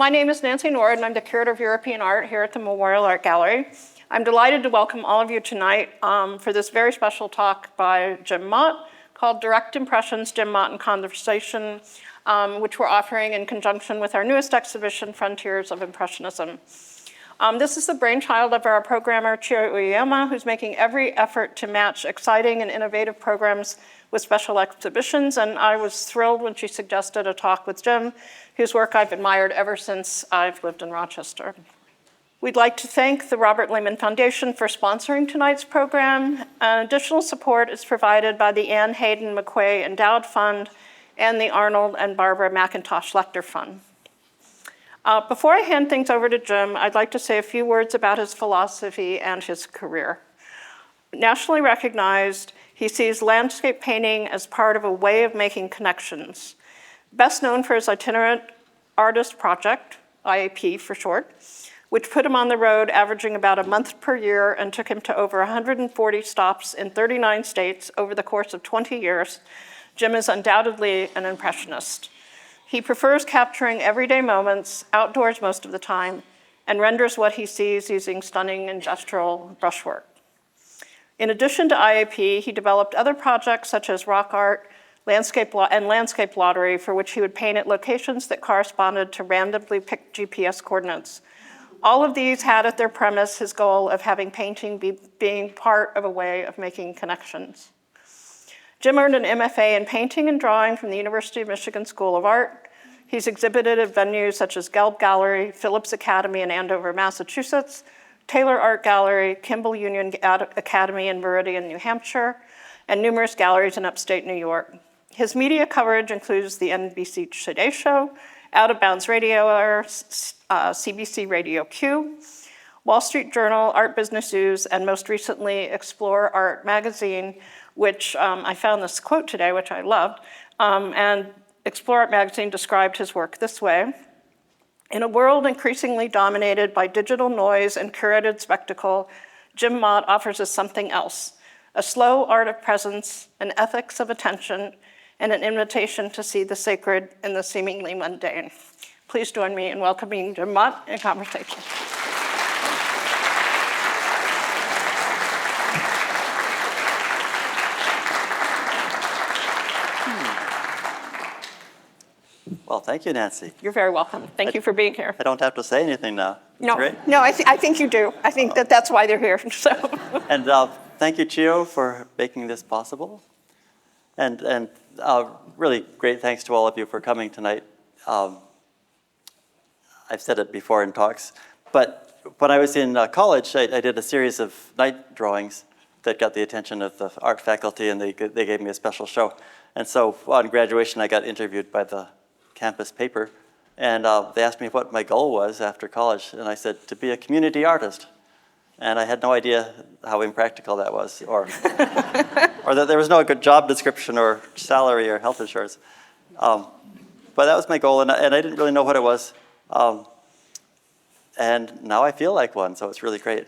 My name is Nancy Norwood, and I'm the Curator of European Art here at the Memorial Art Gallery. I'm delighted to welcome all of you tonight for this very special talk by Jim Mott called Direct Impressions, Jim Mott in Conversation, which we're offering in conjunction with our newest exhibition, Frontiers of Impressionism. This is the brainchild of our programmer, Chio, who's making every effort to match exciting and innovative programs with special exhibitions, and I was thrilled when she suggested a talk with Jim, whose work I've admired ever since I've lived in Rochester. We'd like to thank the Robert Lehman Foundation for sponsoring tonight's program. Additional support is provided by the Anne Hayden McQuay Endowed Fund and the Arnold and Barbara Mackintosh Lecter Fund. Before I hand things over to Jim, I'd like to say a few words about his philosophy and his career. Nationally recognized, he sees landscape painting as part of a way of making connections. Best known for his itinerant artist project, IAP for short, which put him on the road averaging about a month per year and took him to over 140 stops in 39 states over the course of 20 years, Jim is undoubtedly an impressionist. He prefers capturing everyday moments, outdoors most of the time, and renders what he sees using stunning and gestural brushwork. In addition to IAP, he developed other projects such as rock art, landscape lottery, for which he would paint at locations that corresponded to randomly picked GPS coordinates. All of these had at their premise his goal of having painting being part of a way of making connections. Jim earned an MFA in painting and drawing from the University of Michigan School of Art. He's exhibited at venues such as Gelb Gallery, Phillips Academy in Andover, Massachusetts, Taylor Art Gallery, Kimball Union Academy in Meridian, New Hampshire, and numerous galleries in upstate New York. His media coverage includes the NBC Today Show, Out of Bounds Radio Hour, CBC Radio Q, Wall Street Journal, Art Business News, and most recently, Explore Art Magazine, which I found this quote today, which I loved, and Explore Art Magazine described his work this way: "In a world increasingly dominated by digital noise and curated spectacle, Jim Mott offers us something else, a slow art of presence, an ethics of attention, and an invitation to see the sacred in the seemingly mundane." Please join me in welcoming Jim Mott in conversation. Well, thank you, Nancy. You're very welcome. Thank you for being here. I don't have to say anything now. No, Great. no, I think you do. I think that's why they're here. So. And thank you, Chio, for making this possible. And really great thanks to all of you for coming tonight. I've said it before in talks, but when I was in college, I did a series of night drawings that got the attention of the art faculty, and they gave me a special show. And so on graduation, I got interviewed by the campus paper, and they asked me what my goal was after college, and I said, to be a community artist. And I had no idea how impractical that was, or that there was no good job description or salary or health insurance. But that was my goal, and I didn't really know what it was. And now I feel like one, so it's really great.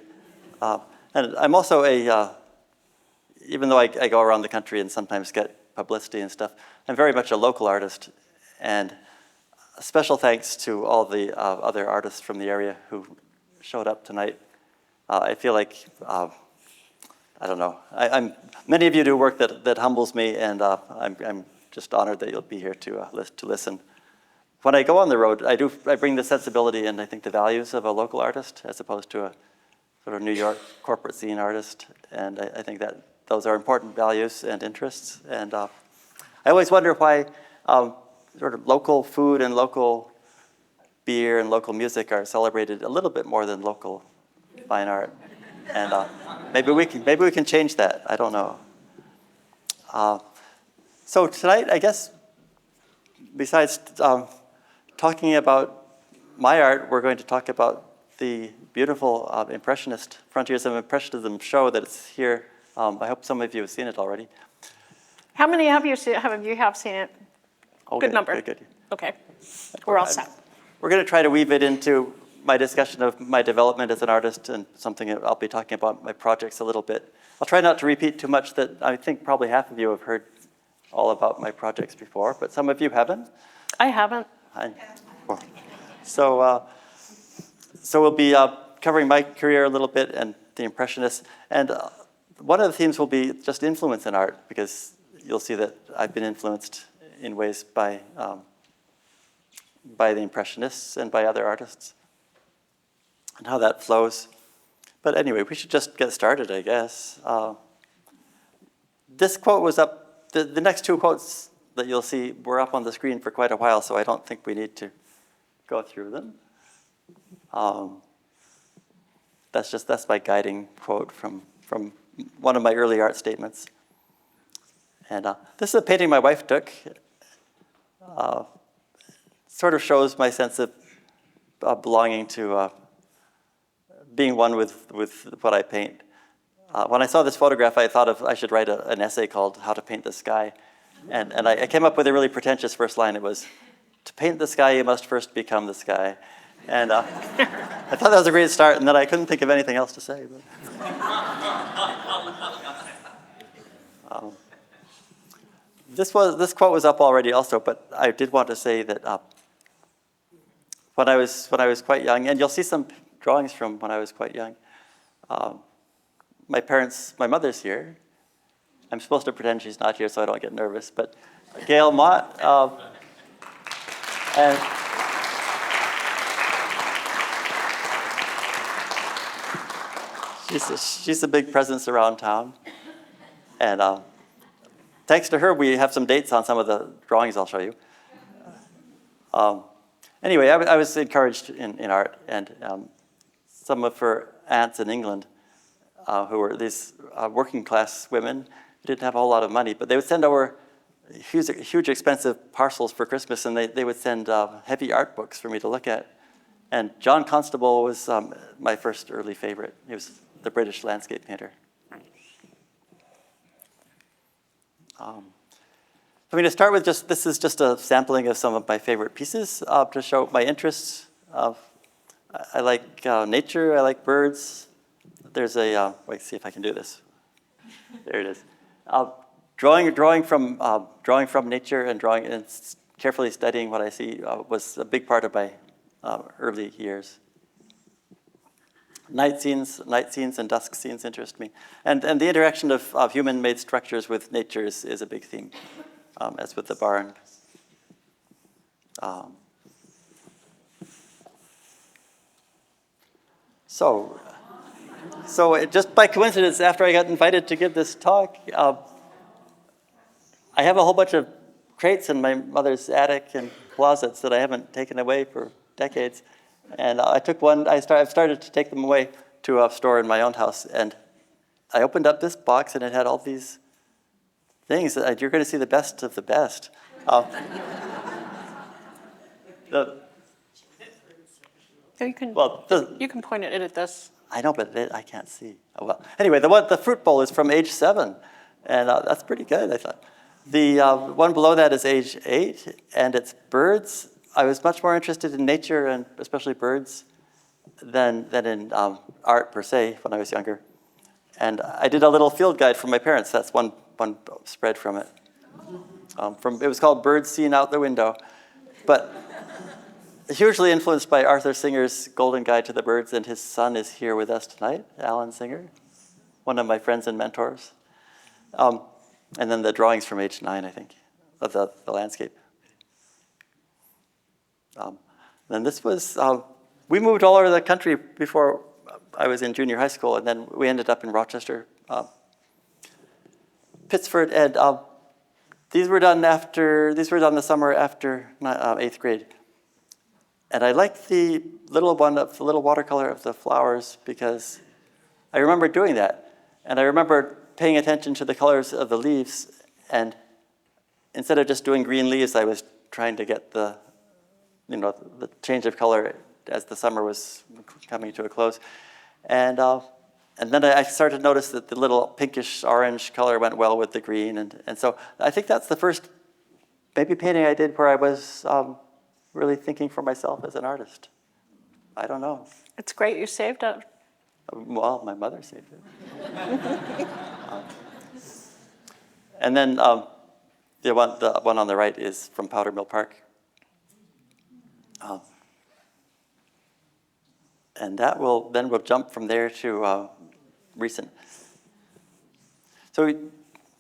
And I'm also even though I go around the country and sometimes get publicity and stuff, I'm very much a local artist. And a special thanks to all the other artists from the area who showed up tonight. I feel like, I don't know, many of you do work that humbles me, and I'm just honored that you'll be here to listen. When I go on the road, I bring the sensibility and I think the values of a local artist as opposed to a sort of New York corporate scene artist, and I think that those are important values and interests. And I always wonder why sort of local food and local beer and local music are celebrated a little bit more than local fine art. And maybe we can change that. I don't know. So tonight, I guess, besides talking about my art, we're going to talk about the beautiful Impressionist, Frontiers of Impressionism show that's here. I hope some of you have seen it already. How many of you have seen it? Okay, good number. Good. Okay, we're all set. We're going to try to weave it into my discussion of my development as an artist and something that I'll be talking about my projects a little bit. I'll try not to repeat too much that I think probably half of you have heard all about my projects before, but some of you haven't. I haven't. So we'll be covering my career a little bit and the Impressionists. And one of the themes will be just influence in art, because you'll see that I've been influenced in ways by the Impressionists and by other artists, and how that flows. But anyway, we should just get started, I guess. This quote was up, the next two quotes that you'll see were up on the screen for quite a while, so I don't think we need to go through them. That's my guiding quote from one of my early art statements. And this is a painting my wife took. Sort of shows my sense of belonging to being one with what I paint. When I saw this photograph, I thought I should write an essay called How to Paint the Sky. And I came up with a really pretentious first line. It was, to paint the sky, you must first become the sky. And I thought that was a great start, and then I couldn't think of anything else to say. This quote was up already also, but I did want to say that when I was quite young, and you'll see some drawings from when I was quite young, my mother's here. I'm supposed to pretend she's not here so I don't get nervous, but Gail Mott, and she's a big presence around town. And thanks to her, we have some dates on some of the drawings I'll show you. Anyway, I was encouraged in art, and some of her aunts in England, who were these working class women who didn't have a whole lot of money, but they would send over huge expensive parcels for Christmas, and they would send heavy art books for me to look at. And John Constable was my first early favorite. He was the British landscape painter. I'm going to start with this is just a sampling of some of my favorite pieces to show my interests. I like nature, I like birds. There's let's see if I can do this. There it is. Drawing from nature and carefully studying what I see was a big part of my early years. Night scenes and dusk scenes interest me. And the interaction of human-made structures with nature is a big theme, as with the barn. So just by coincidence, after I got invited to give this talk, I have a whole bunch of crates in my mother's attic and closets that I haven't taken away for decades. And I took one, I've started to take them away to a store in my own house. And I opened up this box, and it had all these things. You're going to see the best of the best. You can point it at this. I know, but I can't see. Oh, well, anyway, the fruit bowl is from age 7, and that's pretty good, I thought. The one below that is age 8, and it's birds. I was much more interested in nature, and especially birds, than in art per se when I was younger. And I did a little field guide for my parents. That's one spread from it. It was called Birds Seen Out the Window. But hugely influenced by Arthur Singer's Golden Guide to the Birds, and his son is here with us tonight, Alan Singer, one of my friends and mentors. And then the drawings from age 9, I think, of the landscape. Then this was, we moved all over the country before I was in junior high school, and then we ended up in Rochester, Pittsford, and these were done the summer after 8th grade. And I liked the little watercolor of the flowers because I remember doing that. And I remember paying attention to the colors of the leaves, and instead of just doing green leaves, I was trying to get the change of color as the summer was coming to a close. And then I started to notice that the little pinkish orange color went well with the green. And so I think that's the first maybe painting I did where I was really thinking for myself as an artist. I don't know. It's great you saved it. Well, my mother saved it. And then the one on the right is from Powder Mill Park. And then we'll jump from there to recent. So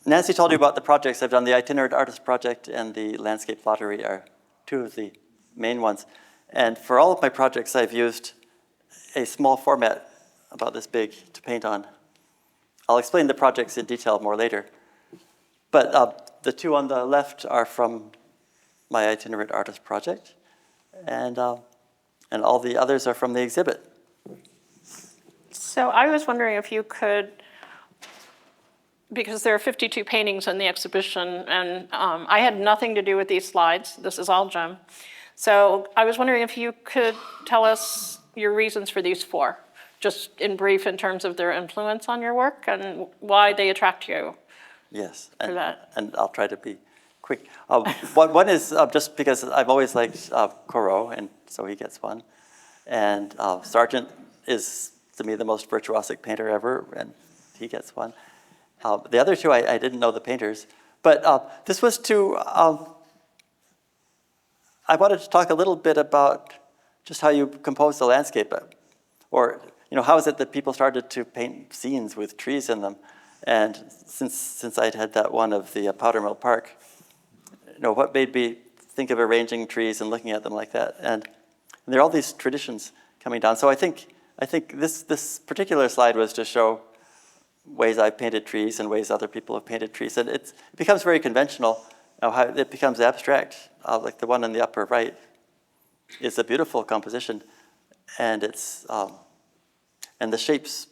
Nancy told you about the projects I've done. The Itinerant Artist Project and the Landscape Lottery are two of the main ones. And for all of my projects, I've used a small format about this big to paint on. I'll explain the projects in detail more later. But the two on the left are from my Itinerant Artist Project, and all the others are from the exhibit. So I was wondering if you could, because there are 52 paintings in the exhibition, and I had nothing to do with these slides. This is all Jim. So I was wondering if you could tell us your reasons for these four, just in brief in terms of their influence on your work and why they attract you. Yes, and I'll try to be quick. One is just because I've always liked Corot, and so he gets one. And Sargent is, to me, the most virtuosic painter ever, and he gets one. The other two, I didn't know the painters. But this was to, I wanted to talk a little bit about just how you compose the landscape. Or, how is it that people started to paint scenes with trees in them? And since I'd had that one of the Powder Mill Park, what made me think of arranging trees and looking at them like that? And there are all these traditions coming down. So I think this particular slide was to show ways I've painted trees and ways other people have painted trees. And it becomes very conventional. How it becomes abstract, like the one in the upper right is a beautiful composition. And and the shapes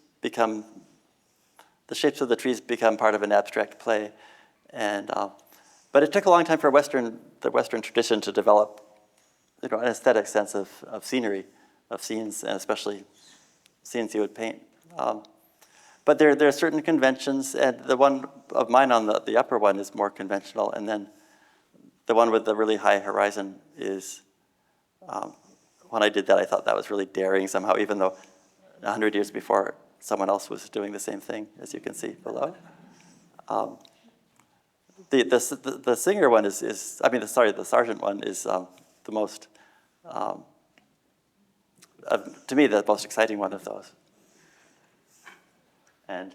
of the trees become part of an abstract play. But it took a long time for the Western tradition to develop an aesthetic sense of scenery, of scenes, and especially scenes you would paint. But there are certain conventions, and the one of mine on the upper one is more conventional, and then the one with the really high horizon is, when I did that, I thought that was really daring somehow, even though 100 years before, someone else was doing the same thing, as you can see below. The Singer one the Sargent one is the most, to me, the most exciting one of those. And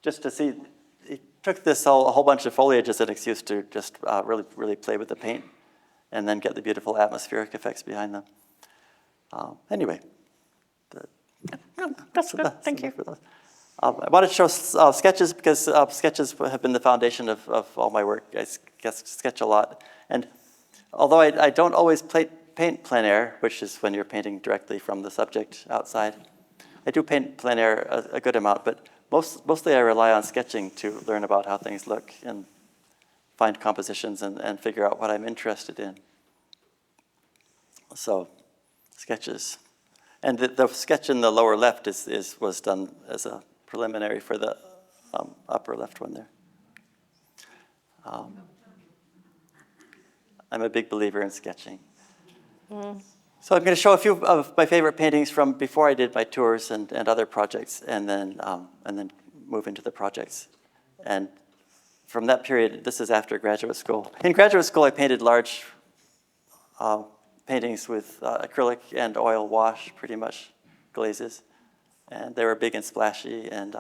just to see, he took this a whole bunch of foliage as an excuse to just really play with the paint and then get the beautiful atmospheric effects behind them. Anyway. That's good, thank you. I wanted to show sketches because sketches have been the foundation of all my work. I sketch a lot. And although I don't always paint plein air, which is when you're painting directly from the subject outside, I do paint plein air a good amount, but mostly I rely on sketching to learn about how things look and find compositions and figure out what I'm interested in. So, sketches. And the sketch in the lower left was done as a preliminary for the upper left one there. I'm a big believer in sketching. So I'm going to show a few of my favorite paintings from before I did my tours and other projects, and then move into the projects. And from that period, this is after graduate school. In graduate school, I painted large paintings with acrylic and oil wash, pretty much glazes. And they were big and splashy. And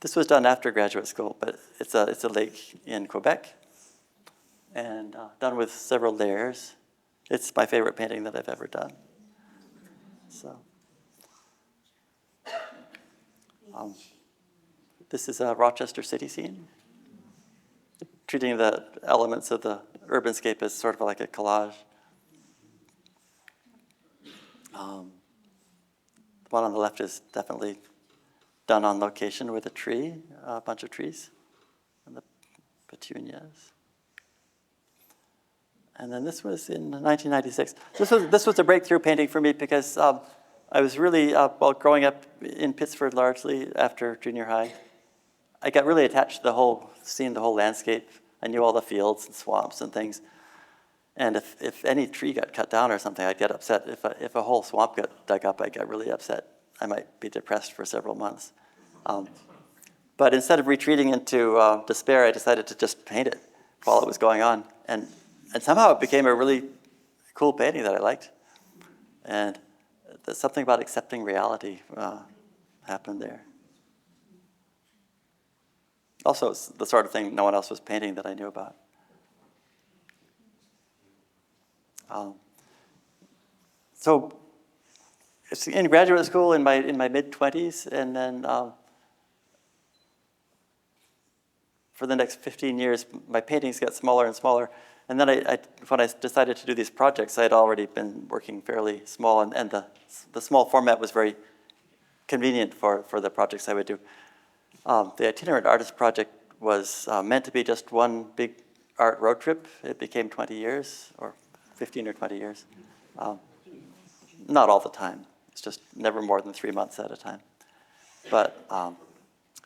this was done after graduate school, but it's a lake in Quebec, and done with several layers. It's my favorite painting that I've ever done. So, this is a Rochester city scene, treating the elements of the urbanscape as sort of like a collage. The one on the left is definitely done on location with a bunch of trees, and the petunias. And then this was in 1996. This was a breakthrough painting for me because I was really, growing up in Pittsford largely after junior high, I got really attached to the whole scene, the whole landscape. I knew all the fields and swamps and things. And if any tree got cut down or something, I'd get upset. If a whole swamp got dug up, I'd get really upset. I might be depressed for several months. But instead of retreating into despair, I decided to just paint it while it was going on. And somehow it became a really cool painting that I liked. And there's something about accepting reality happened there. Also, it's the sort of thing no one else was painting that I knew about. So it's in graduate school in my mid-20s, and then for the next 15 years, my paintings got smaller and smaller. And then when I decided to do these projects, I had already been working fairly small, and the small format was very convenient for the projects I would do. The itinerant artist project was meant to be just one big art road trip. It became 20 years, or 15 or 20 years. Not all the time. It's just never more than 3 months at a time. But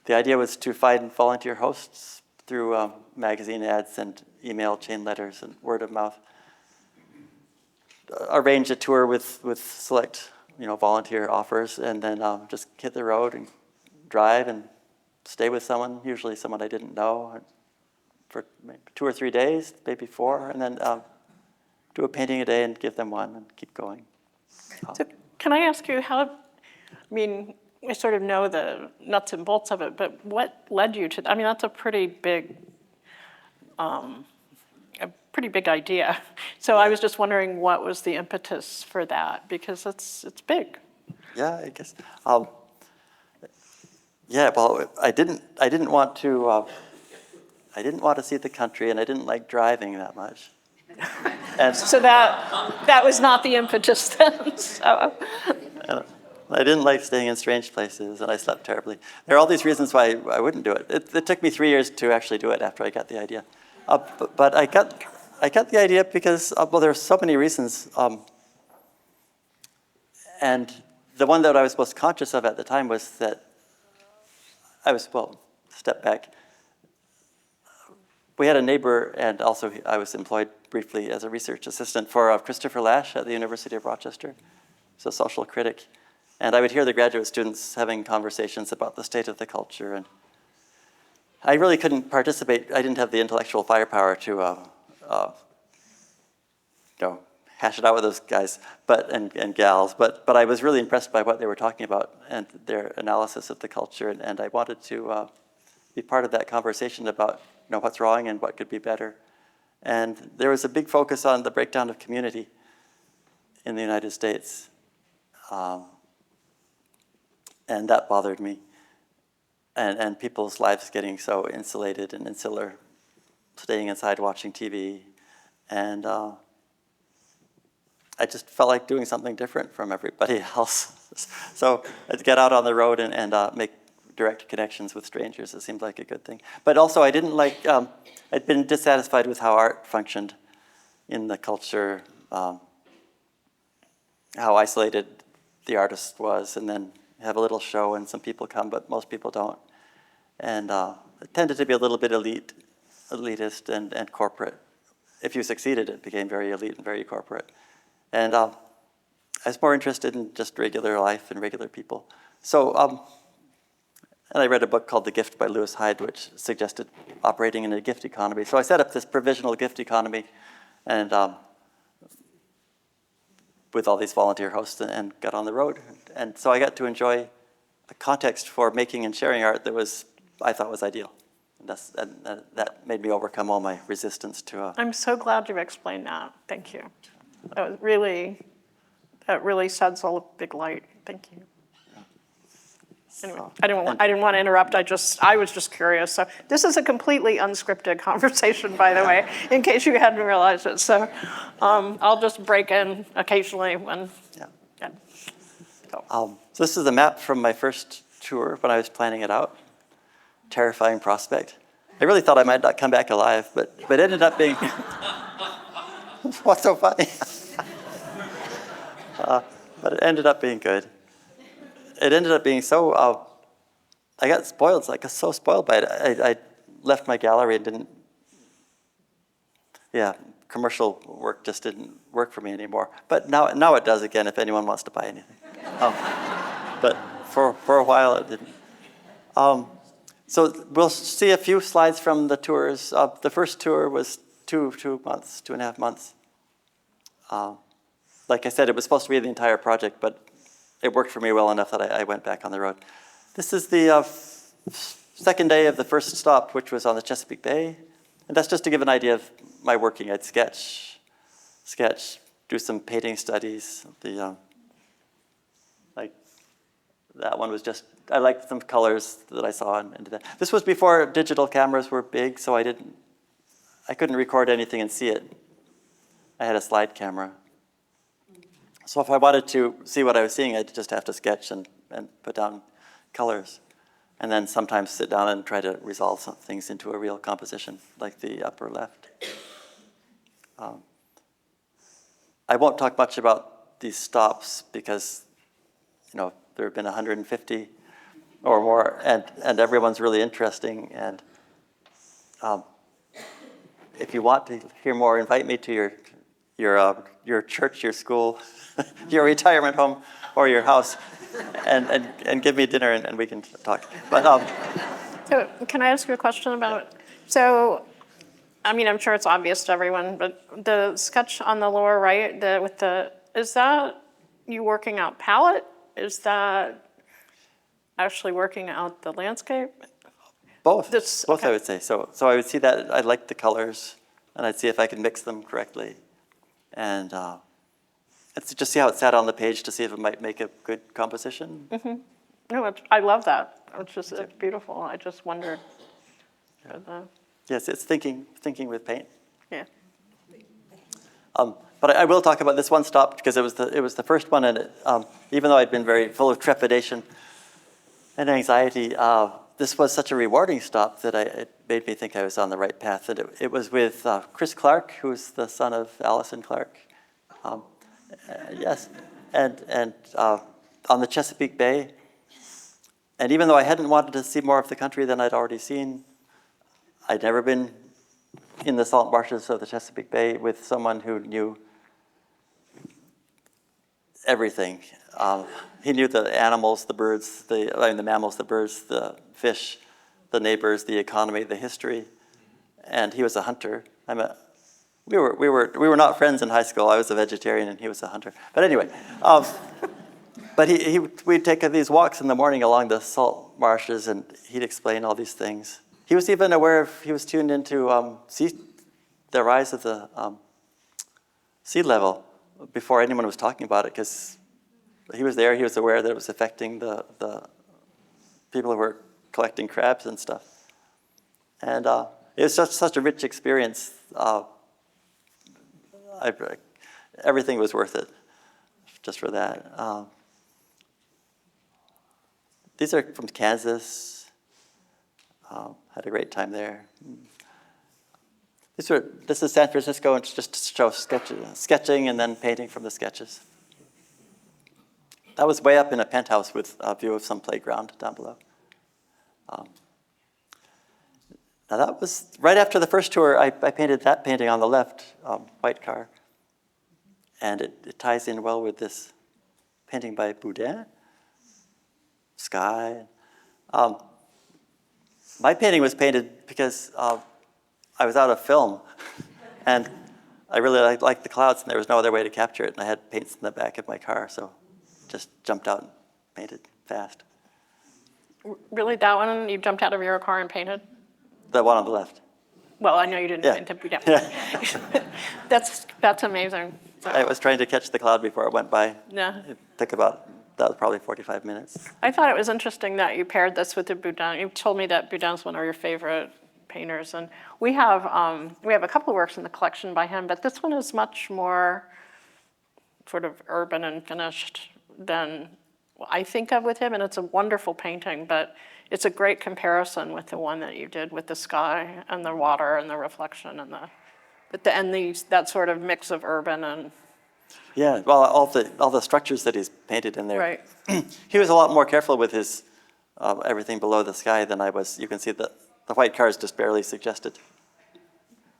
the idea was to find volunteer hosts through magazine ads and email chain letters and word of mouth. Arrange a tour with select volunteer offers, and then just hit the road and drive and stay with someone, usually someone I didn't know, for maybe 2 or 3 days, maybe 4, and then do a painting a day and give them one and keep going. So can I ask you I sort of know the nuts and bolts of it, but what led you to, that's a pretty big idea. So I was just wondering what was the impetus for that, because it's big. Yeah, I guess. Yeah, well, I didn't want to see the country, and I didn't like driving that much. And So that was not the impetus then. So. I didn't like staying in strange places, and I slept terribly. There are all these reasons why I wouldn't do it. It took me 3 years to actually do it after I got the idea. But I got the idea because, there are so many reasons. And the one that I was most conscious of at the time was that step back. We had a neighbor, and also I was employed briefly as a research assistant for Christopher Lasch at the University of Rochester. He's a social critic. And I would hear the graduate students having conversations about the state of the culture. And I really couldn't participate. I didn't have the intellectual firepower to hash it out with those guys and gals. But I was really impressed by what they were talking about and their analysis of the culture. And I wanted to be part of that conversation about what's wrong and what could be better. And there was a big focus on the breakdown of community in the United States. And that bothered me. And people's lives getting so insulated and insular, staying inside watching TV. And I just felt like doing something different from everybody else. So I'd get out on the road and make direct connections with strangers. It seemed like a good thing. But also I didn't like, I'd been dissatisfied with how art functioned in the culture, how isolated the artist was, and then have a little show and some people come, but most people don't. And it tended to be a little bit elitist and corporate. If you succeeded, it became very elite and very corporate. And I was more interested in just regular life and regular people. So, and I read a book called The Gift by Lewis Hyde, which suggested operating in a gift economy. So I set up this provisional gift economy, and with all these volunteer hosts, and got on the road. And so I got to enjoy a context for making and sharing art that I thought was ideal. And that made me overcome all my resistance to I'm so glad you explained that. Thank you. That really sheds a big light. Thank you. Anyway, I didn't want to interrupt. I was just curious. So this is a completely unscripted conversation, by the way, in case you hadn't realized it. So I'll just break in occasionally when. Yeah. So this is a map from my first tour when I was planning it out. Terrifying prospect. I really thought I might not come back alive, but it ended up being. What's so funny? But it ended up being good. It ended up being so, I got spoiled, so spoiled by it. I left my gallery and didn't, commercial work just didn't work for me anymore. But now it does again if anyone wants to buy anything. But for a while it didn't. So we'll see a few slides from the tours. The first tour was 2.5 months. like I said, it was supposed to be the entire project, but it worked for me well enough that I went back on the road. This is the second day of the first stop, which was on the Chesapeake Bay. And that's just to give an idea of my working. I'd sketch, do some painting studies. Like that one was just, I liked some colors that I saw into that. This was before digital cameras were big, so I couldn't record anything and see it. I had a slide camera. So if I wanted to see what I was seeing, I'd just have to sketch and put down colors. And then sometimes sit down and try to resolve some things into a real composition, like the upper left. I won't talk much about these stops because, there have been 150 or more, and everyone's really interesting. And if you want to hear more, invite me to your church, your school, your retirement home, or your house, and give me dinner, and we can talk. But So can I ask you a question about, so, I'm sure it's obvious to everyone, but the sketch on the lower right, is that you working out palette? Is that actually working out the landscape? both, Okay. I would say. So I would see that I liked the colors, and I'd see if I could mix them correctly, and just see how it sat on the page to see if it might make a good composition. Mm-hmm. No, I love that. It's beautiful. I just wondered. Yes, it's thinking with paint. Yeah. But I will talk about this one stop because it was the first one, and even though I'd been very full of trepidation and anxiety, this was such a rewarding stop that it made me think I was on the right path. And it was with Chris Clark, who's the son of Allison Clark. Yes, and on the Chesapeake Bay. And even though I hadn't wanted to see more of the country than I'd already seen, I'd never been in the salt marshes of the Chesapeake Bay with someone who knew everything. He knew the animals, the birds, the mammals, the birds, the fish, the neighbors, the economy, the history, and he was a hunter. We were not friends in high school. I was a vegetarian and he was a hunter. But anyway, but we'd take these walks in the morning along the salt marshes, and he'd explain all these things. He was even he was tuned into the rise of the sea level before anyone was talking about it, because he was there. He was aware that it was affecting the people who were collecting crabs and stuff. And it was such a rich experience. Everything was worth it just for that. These are from Kansas. Had a great time there. This is San Francisco, and it's just to show sketching and then painting from the sketches. That was way up in a penthouse with a view of some playground down below. Now that was right after the first tour. I painted that painting on the left, White Car, and it ties in well with this painting by Boudin, Sky. My painting was painted because I was out of film, and I really liked the clouds, and there was no other way to capture it, and I had paints in the back of my car, so just jumped out and painted fast. Really, that one you jumped out of your car and painted? The one on the left. Well, I know you didn't paint it. Yeah. That's amazing. So, I was trying to catch the cloud before it went by. yeah. It took that was probably 45 minutes. I thought it was interesting that you paired this with the Boudin. You told me that Boudin's one of your favorite painters, and we have a couple of works in the collection by him, but this one is much more sort of urban and finished than I think of with him, and it's a wonderful painting, but it's a great comparison with the one that you did with the sky and the water and the reflection and that sort of mix of urban and. Yeah, well, all the structures that he's painted in there. Right. He was a lot more careful with his everything below the sky than I was. You can see the White Car is just barely suggested.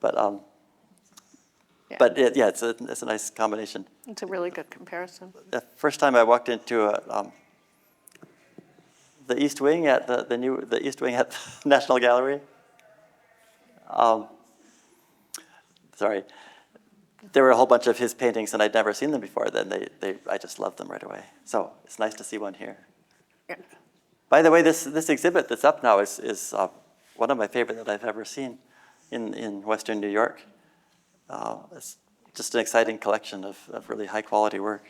But Yeah. it's a nice combination. It's a really good comparison. The first time I walked into the East Wing at the East Wing at the National Gallery. Sorry. there were a whole bunch of his paintings and I'd never seen them before. Then I just loved them right away. So it's nice to see one here. Yeah. By the way, this exhibit that's up now is one of my favorite that I've ever seen in Western New York. It's just an exciting collection of really high quality work.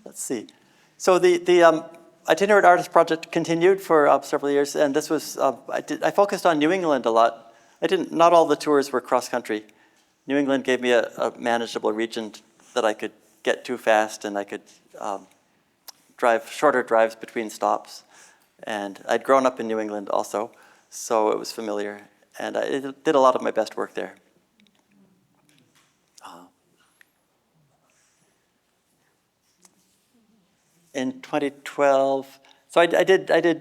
Let's see. So the itinerant artist project continued for several years, and this was I focused on New England a lot. Not all the tours were cross country. New England gave me a manageable region that I could get to fast, and I could drive shorter drives between stops. And I'd grown up in New England also, so it was familiar. And I did a lot of my best work there. In 2012, so I did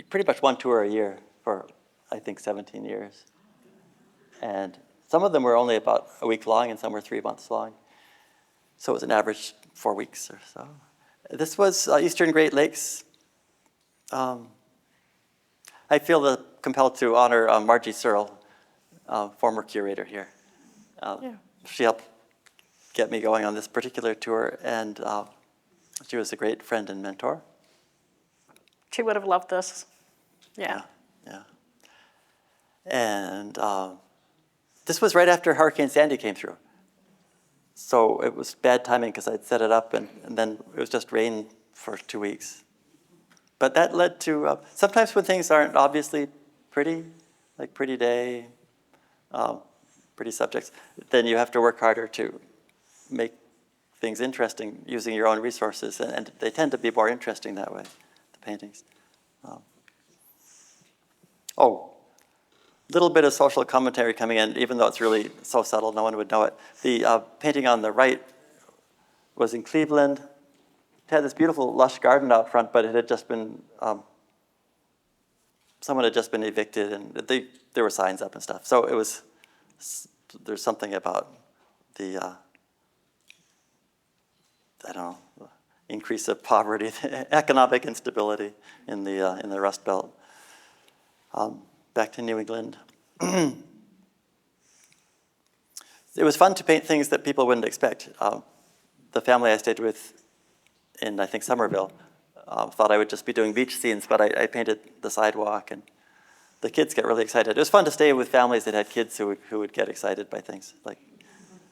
pretty much one tour a year for, I think, 17 years. And some of them were only about a week long, and some were 3 months long. So it was an average 4 weeks or so. This was Eastern Great Lakes. I feel compelled to honor Margie Searle, former curator here. Yeah. She helped get me going on this particular tour, and she was a great friend and mentor. She would have loved this. Yeah. Yeah. And this was right after Hurricane Sandy came through. So it was bad timing because I'd set it up, and then it was just rain for 2 weeks. But that led to, sometimes when things aren't obviously pretty, like pretty day, pretty subjects, then you have to work harder to make things interesting using your own resources, and they tend to be more interesting that way, the paintings. Little bit of social commentary coming in, even though it's really so subtle, no one would know it. The painting on the right was in Cleveland. It had this beautiful lush garden out front, but it had just been, someone had just been evicted, and there were signs up and stuff. So it was, there's something about the, I don't know, increase of poverty, the economic instability in the Rust Belt. Back to New England. It was fun to paint things that people wouldn't expect. The family I stayed with in, I think, Somerville thought I would just be doing beach scenes, but I painted the sidewalk, and the kids get really excited. It was fun to stay with families that had kids who would get excited by things, like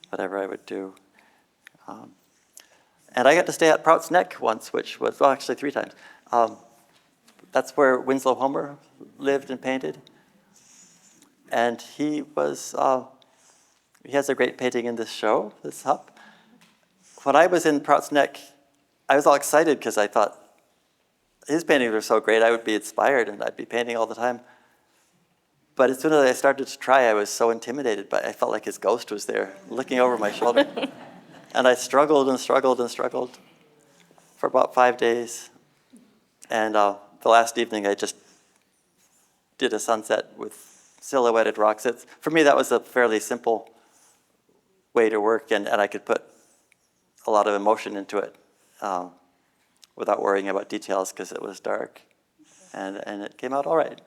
whatever I would do. And I got to stay at Prout's Neck once, which was, well, actually 3 times. That's where Winslow Homer lived and painted. And he has a great painting in this show, this Hup. When I was in Prout's Neck, I was all excited because I thought his paintings were so great, I would be inspired and I'd be painting all the time. But as soon as I started to try, I was so intimidated, but I felt like his ghost was there looking over my shoulder. And I struggled and struggled and struggled for about 5 days. And the last evening, I just did a sunset with silhouetted rocks. For me, that was a fairly simple way to work, and I could put a lot of emotion into it without worrying about details because it was dark, and it came out all right.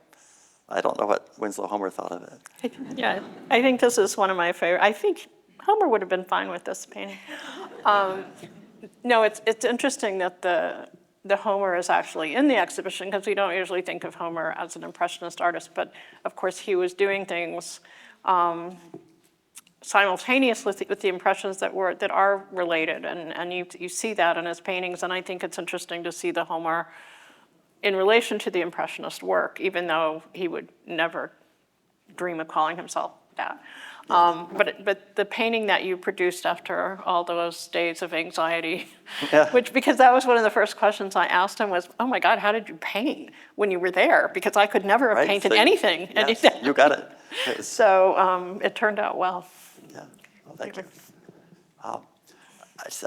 I don't know what Winslow Homer thought of it. Yeah, I think this is one of my favorite. I think Homer would have been fine with this painting. No, it's interesting that the Homer is actually in the exhibition because we don't usually think of Homer as an Impressionist artist, but of course he was doing things simultaneously with the impressions that are related, and you see that in his paintings, and I think it's interesting to see the Homer in relation to the Impressionist work, even though he would never dream of calling himself that. But the painting that you produced after all those days of anxiety, Yeah. because that was one of the first questions I asked him was, oh my God, how did you paint when you were there? Because I could never have Right, painted so anything. Yes, you got it. So it turned out well. Yeah, well, thank you.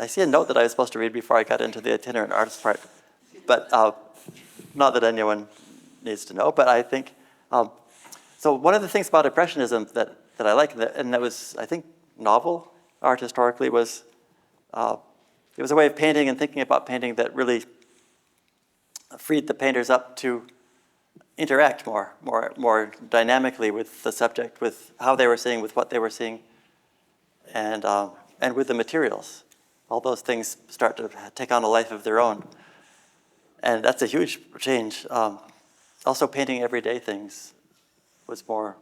I see a note that I was supposed to read before I got into the itinerant artist part, but not that anyone needs to know, but I think, so one of the things about Impressionism that I like, and that was, I think, novel art historically, was it was a way of painting and thinking about painting that really freed the painters up to interact more dynamically with the subject, with how they were seeing, with what they were seeing, and with the materials. All those things start to take on a life of their own. And that's a huge change. Also, painting everyday things was more,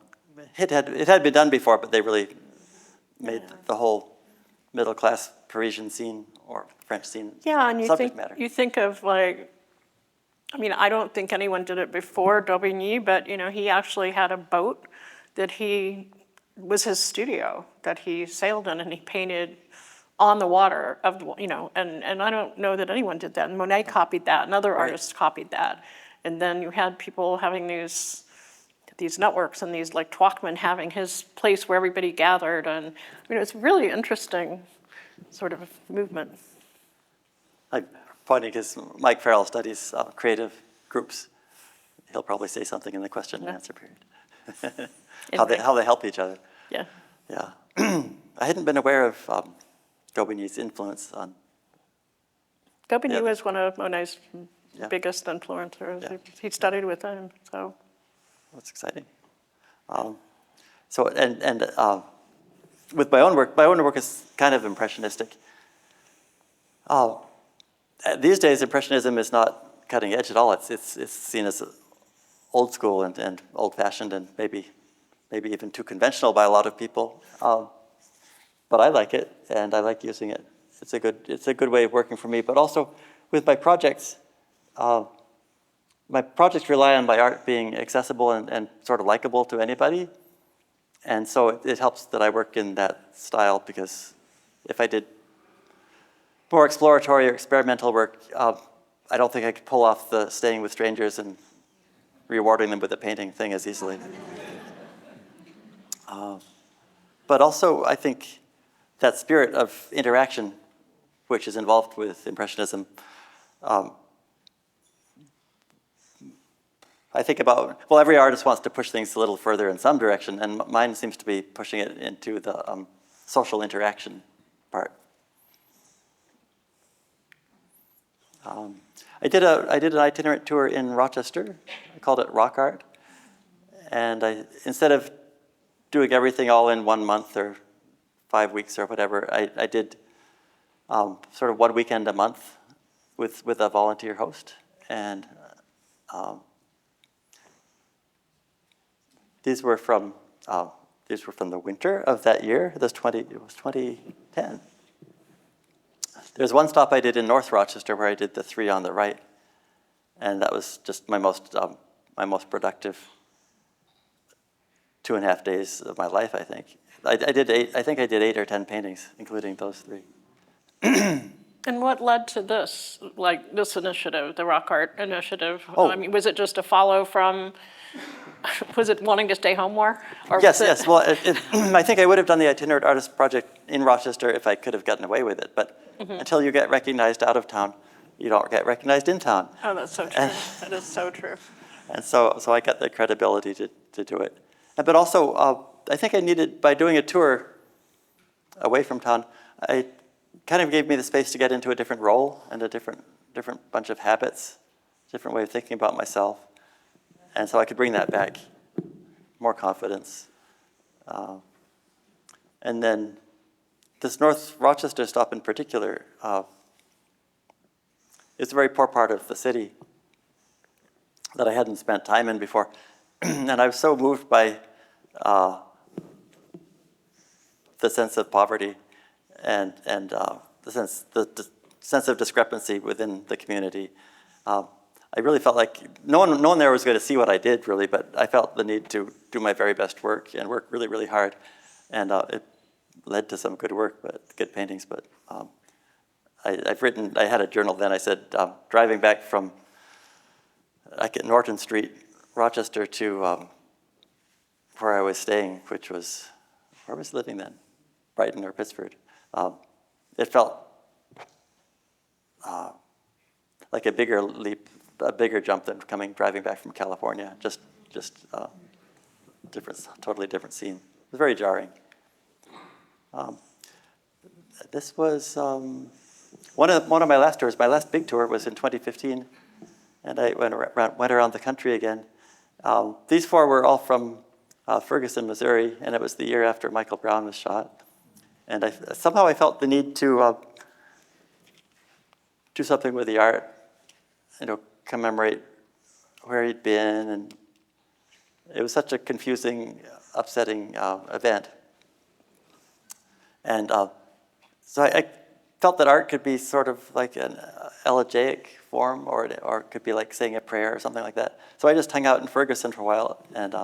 it had been done before, but they really made the whole middle-class Parisian scene or French scene subject matter. You think of like, I mean, I don't think anyone did it before Daubigny, but he actually had a boat that was his studio that he sailed in, and he painted on the water and I don't know that anyone did that. And Monet copied that, and other artists copied that. And then you had people having these networks, and these like Twachtman having his place where everybody gathered, and it's really interesting sort of movement. I'm pointing because Mike Farrell studies creative groups. He'll probably say something in the question and answer period. how they help each other. Yeah. Yeah. I hadn't been aware of Daubigny's influence on. Daubigny was one of Monet's biggest influencers. Yeah. He studied with him, so. That's exciting. With my own work is kind of impressionistic. These days, Impressionism is not cutting edge at all. It's seen as old school and old-fashioned, and maybe even too conventional by a lot of people. But I like it, and I like using it. It's a good way of working for me. But also with my projects rely on my art being accessible and sort of likable to anybody. And so it helps that I work in that style, because if I did more exploratory or experimental work, I don't think I could pull off the staying with strangers and rewarding them with a painting thing as easily. But also, I think that spirit of interaction, which is involved with Impressionism, I think about, well, every artist wants to push things a little further in some direction, and mine seems to be pushing it into the social interaction part. I did an itinerant tour in Rochester. I called it Rock Art, and instead of doing everything all in 1 month or 5 weeks or whatever, I did sort of 1 weekend a month with a volunteer host, and these were from the winter of that year. It was 2010. There's one stop I did in North Rochester where I did the 3 on the right, and that was just my most productive 2.5 days of my life. I think I did 8 or 10 paintings, including those 3. And what led to this initiative, the Rock Art Initiative? Oh. I mean, was it just a follow from? Was it wanting to stay home more? Or Yes. Well, I think I would have done the itinerant artist project in Rochester if I could have gotten away with it. But until you get recognized out of town, you don't get recognized in town. Oh, that's so true. That is so true. And so I got the credibility to do it. But also, I think I needed, by doing a tour away from town, I kind of gave me the space to get into a different role and a different bunch of habits, different way of thinking about myself. And so I could bring that back, more confidence. And then this North Rochester stop in particular is a very poor part of the city that I hadn't spent time in before. And I was so moved by the sense of poverty and the sense of discrepancy within the community. I really felt like no one there was going to see what I did, really, but I felt the need to do my very best work and work really, really hard. And it led to some good work, good paintings. But I had a journal then. I said, driving back from Norton Street, Rochester, to where I was staying, which was, where was I living then? Brighton or Pittsford. It felt like a bigger leap, a bigger jump than driving back from California. Just totally different scene. It was very jarring. This was one of my last tours. My last big tour was in 2015, and I went around the country again. These 4 were all from Ferguson, Missouri, and it was the year after Michael Brown was shot. And somehow I felt the need to do something with the art, commemorate where he'd been, and it was such a confusing, upsetting event. And so I felt that art could be sort of like an elegiac form, or it could be like saying a prayer or something like that. So I just hung out in Ferguson for a while, and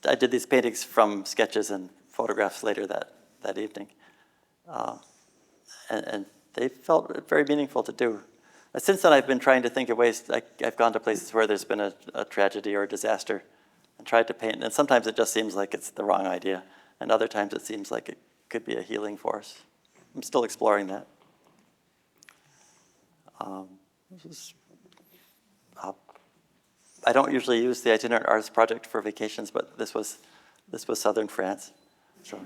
I did these paintings from sketches and photographs later that evening. And they felt very meaningful to do. Since then, I've been trying to think of ways. I've gone to places where there's been a tragedy or a disaster and tried to paint. And sometimes it just seems like it's the wrong idea. And other times it seems like it could be a healing force. I'm still exploring that. I don't usually use the Itinerant Artist Project for vacations, but this was southern France. So.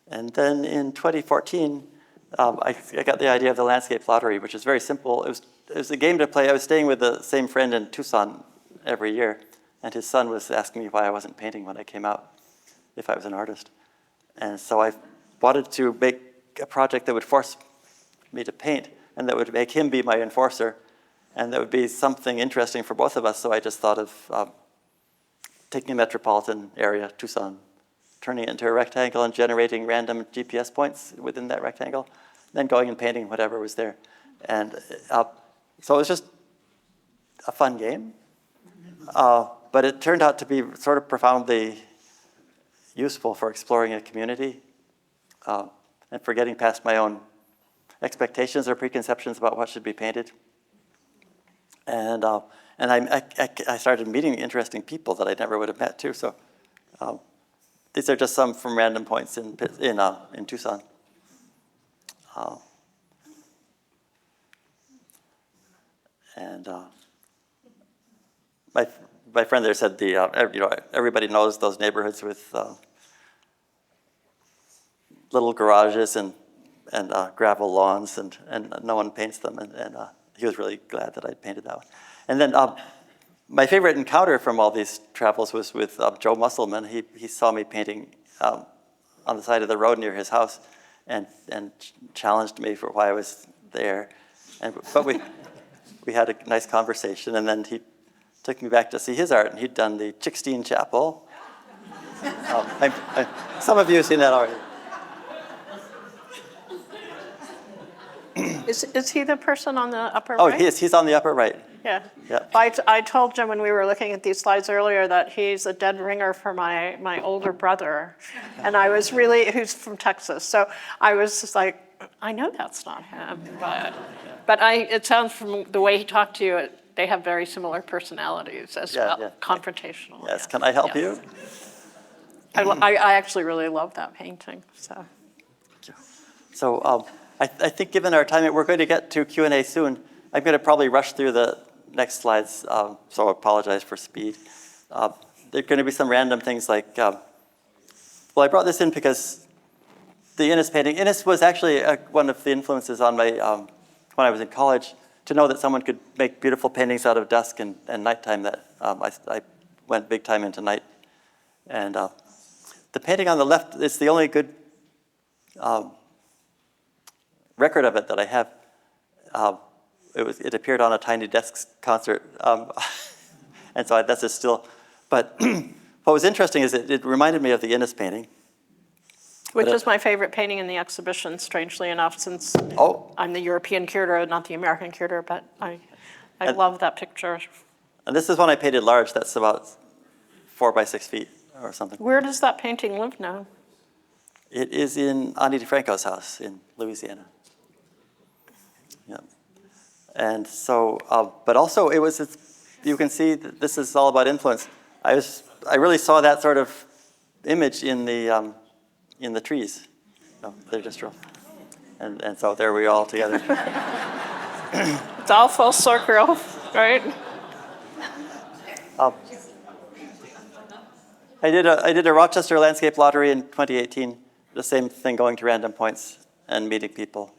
And then in 2014, I got the idea of the landscape lottery, which is very simple. It was a game to play. I was staying with the same friend in Tucson every year, and his son was asking me why I wasn't painting when I came out, if I was an artist. And so I wanted to make a project that would force me to paint, and that would make him be my enforcer, and that would be something interesting for both of us. So I just thought of taking a metropolitan area, Tucson, turning it into a rectangle and generating random GPS points within that rectangle, then going and painting whatever was there. And so it was just a fun game. But it turned out to be sort of profoundly useful for exploring a community and for getting past my own expectations or preconceptions about what should be painted. And I started meeting interesting people that I never would have met too. So these are just some from random points in Tucson. And my friend there said everybody knows those neighborhoods with little garages and gravel lawns, and no one paints them. And he was really glad that I'd painted that one. And then my favorite encounter from all these travels was with Joe Musselman. He saw me painting on the side of the road near his house, and challenged me for why I was there. But we had a nice conversation, and then he took me back to see his art, and he'd done the Chickstein Chapel. Some of you have seen that already. Is he the person on the upper Oh, right? he's on the upper right. Yeah. Yeah. I told Jim when we were looking at these slides earlier that he's a dead ringer for my older brother, and who's from Texas. So I was just like, I know that's not him, but it sounds from the way he talked to you, they have very similar personalities as well, yeah. Confrontational. Yes, can I help you? I actually really love that painting, so. So I think given our time, we're going to get to Q&A soon. I'm going to probably rush through the next slides, so I apologize for speed. There are going to be some random things like, well, I brought this in because the Innes painting, Innes was actually one of the influences on my, when I was in college, to know that someone could make beautiful paintings out of dusk and nighttime, that I went big time into night. And the painting on the left is the only good record of it that I have. It appeared on a Tiny Desks concert, and so that's a still. But what was interesting is it reminded me of the Innes painting. Which is my favorite painting in the exhibition, strangely enough, since I'm the European curator, not the American curator, but I love that picture. And this is one I painted large. That's about 4 by 6 feet or something. Where does that painting live now? It is in Ani DeFranco's house in Louisiana. Yeah. And so, but also you can see that this is all about influence. I really saw that sort of image in the trees. No, they're just real. And so there we are all together. It's all full circle, right? I did a Rochester landscape lottery in 2018. The same thing, going to random points and meeting people.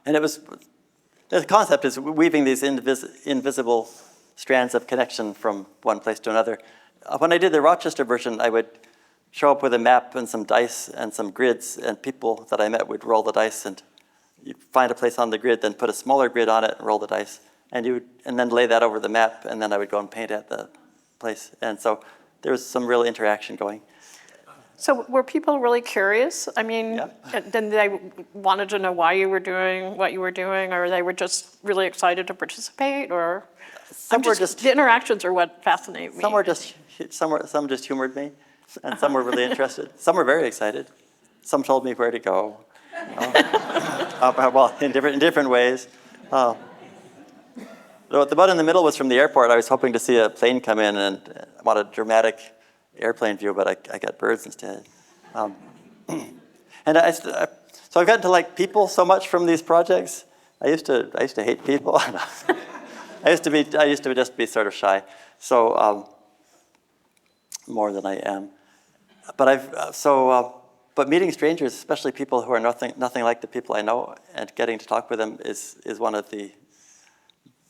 And the concept is weaving these invisible strands of connection from one place to another. When I did the Rochester version, I would show up with a map and some dice and some grids, and people that I met would roll the dice, and you'd find a place on the grid, then put a smaller grid on it and roll the dice, and then lay that over the map, and then I would go and paint at the place. And so there was some real interaction going. So were people really curious? I mean, Yeah. then they wanted to know why you were doing what you were doing, or they were just really excited to participate, or? The interactions are what fascinate me. Some just humored me, and some were really interested. Some were very excited. Some told me where to go. Well, in different ways. The one in the middle was from the airport. I was hoping to see a plane come in, and I wanted a dramatic airplane view, but I got birds instead. And so I've gotten to like people so much from these projects. I used to hate people. I used to just be sort of shy. So more than I am. But meeting strangers, especially people who are nothing like the people I know, and getting to talk with them is one of the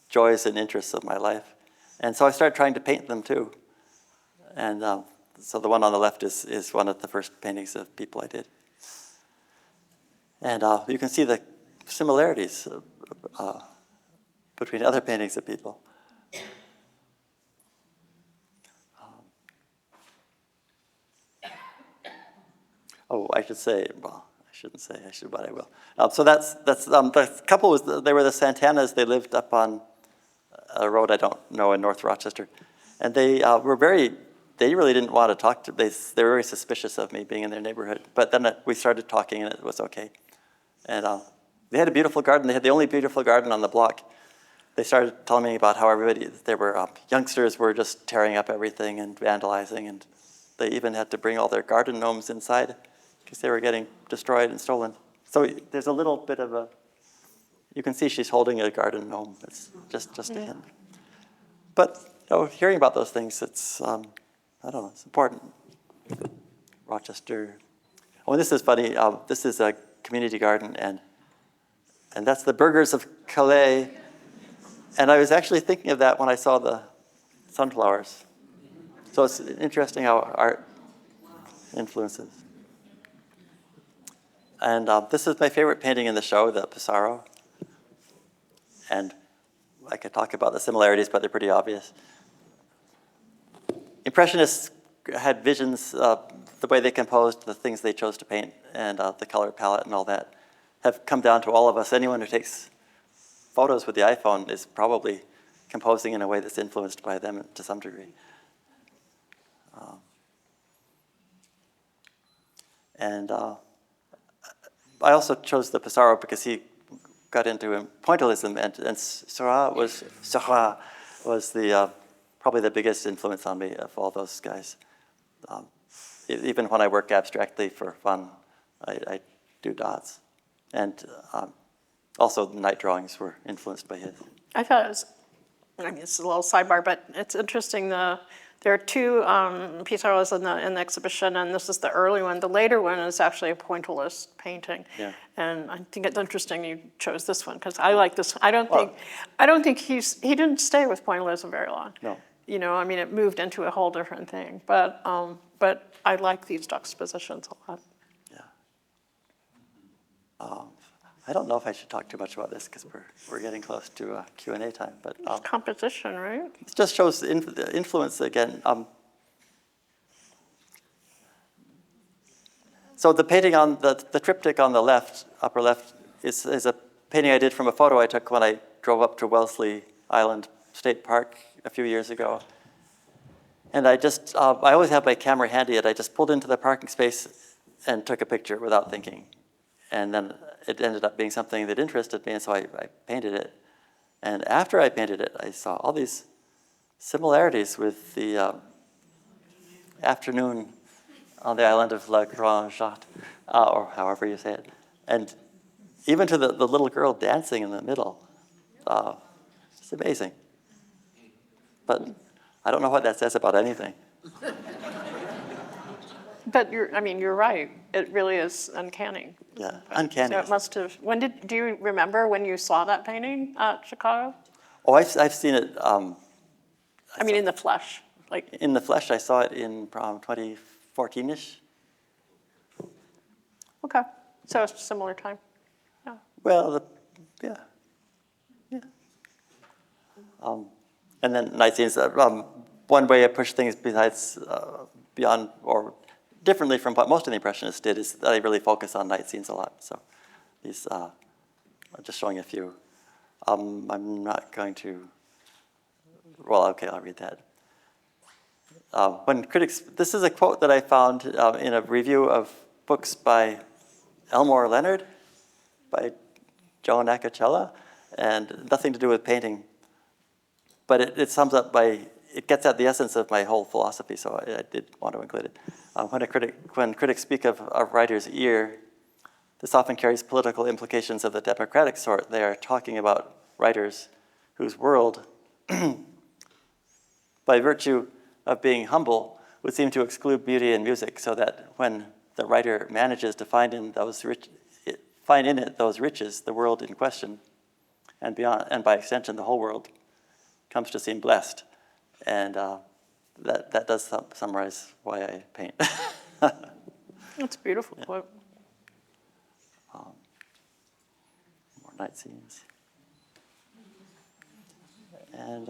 joys and interests of my life. And so I started trying to paint them too. And so the one on the left is one of the first paintings of people I did. And you can see the similarities between other paintings of people. I should say, well, I shouldn't say, but I will. So that's the couple they were the Santanas. They lived up on a road I don't know in North Rochester. And they really didn't want to talk to, they were very suspicious of me being in their neighborhood. But then we started talking and it was okay. And they had a beautiful garden. They had the only beautiful garden on the block. They started telling me about how youngsters were just tearing up everything and vandalizing, and they even had to bring all their garden gnomes inside because they were getting destroyed and stolen. So there's a little bit of you can see she's holding a garden gnome. It's just a hint. But hearing about those things, it's, I don't know, it's important. Rochester. Oh, and this is funny. This is a community garden, and that's the Burghers of Calais. And I was actually thinking of that when I saw the sunflowers. So it's interesting how art influences. And this is my favorite painting in the show, the Pissarro. And I could talk about the similarities, but they're pretty obvious. Impressionists had visions, the way they composed, the things they chose to paint, and the color palette and all that have come down to all of us. Anyone who takes photos with the iPhone is probably composing in a way that's influenced by them to some degree. And I also chose the Pissarro because he got into pointillism, and Seurat was the probably the biggest influence on me of all those guys. Even when I work abstractly for fun, I do dots. And also the night drawings were influenced by his. I thought it was, it's a little sidebar, but it's interesting. There are two Pissarros in the exhibition, and this is the early one. The later one is actually a pointillist painting. Yeah. And I think it's interesting you chose this one because I like this. I don't think he didn't stay with pointillism very long. No. It moved into a whole different thing. But I like these juxtapositions a lot. Yeah. I don't know if I should talk too much about this because we're getting close to Q&A time. But it's composition, right? It just shows the influence again. So the painting on the triptych on the left, upper left, is a painting I did from a photo I took when I drove up to Wellesley Island State Park a few years ago. And I always have my camera handy, and I just pulled into the parking space and took a picture without thinking. And then it ended up being something that interested me, and so I painted it. And after I painted it, I saw all these similarities with the afternoon on the island of La Grande Jatte, or however you say it. And even to the little girl dancing in the middle. It's amazing. But I don't know what that says about anything. But you're right. It really is uncanny. Yeah, uncanny. So it must have, do you remember when you saw that painting at Chicago? Oh, I've seen it. In the flesh, like. In the flesh, I saw it in 2014-ish. Okay, so it's a similar time. Yeah. Well, yeah. And then night scenes. One way I push things beyond or differently from what most of the Impressionists did is that they really focus on night scenes a lot. So these, I'm just showing a few. I'm not going to. Well, okay, I'll read that. When critics, this is a quote that I found in a review of books by Elmore Leonard, by Joan Acocella, and nothing to do with painting. But it sums up it gets at the essence of my whole philosophy, so I did want to include it. When critics speak of a writer's ear, this often carries political implications of the democratic sort. They are talking about writers whose world, by virtue of being humble, would seem to exclude beauty and music, so that when the writer manages to find in it those riches, the world in question, and beyond, and by extension, the whole world, comes to seem blessed. And that does summarize why I paint. That's a beautiful quote. More night scenes. And